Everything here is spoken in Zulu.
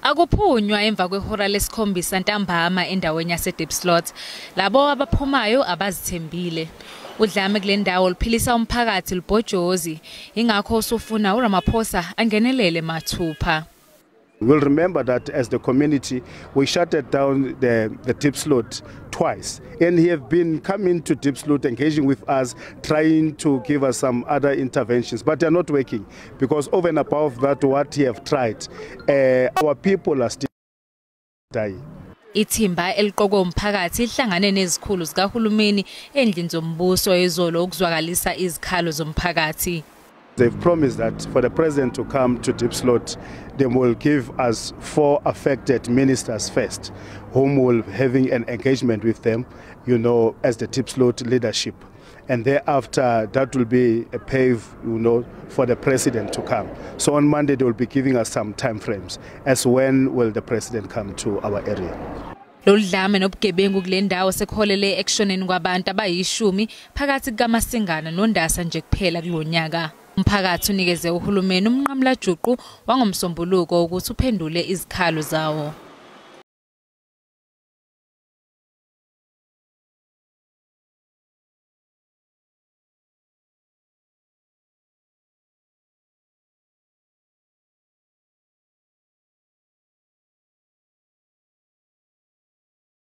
Akuphunywa emva kwehora lesikhombisa ntambama endaweni yaseDiepsloot. Labo abaphumayo abazithembile. Udlame kule ndawo luphilisa umphakathi lubhojozi. Ingakho usufuna uRamaphosa angenelele mathupha. We'll remember that as the community, we shutted down the Diepsloot twice. And he have been coming to Diepsloot, engaging with us, trying to give us some other interventions. But they're not working because over and above that, what he have tried, our people are still dying. Ithimba eliqoko umphakathi ihlangane nezikhulu zikahulumeni endlini zombuso ezolo ukuzwakalisa izikhalo zomphakathi. They've promised that for the president to come to Diepsloot, they will give us 4 affected ministers first, whom will having an engagement with them, you know, as the Diepsloot leadership. And thereafter, that will be a pave, you know, for the president to come. So on Monday, they will be giving us some time frames as when will the president come to our area. Loludlame nobugebengu kule ndawo sekholele ekushoneni kwabantu abayishumi phakathi kukaMasingana noNdasa nje kuphela kulonyaka. Umphakathi unikeze uhulumeni umnqamla juqu wangomsombuluko ukuthi uphendule izikhalo zawo.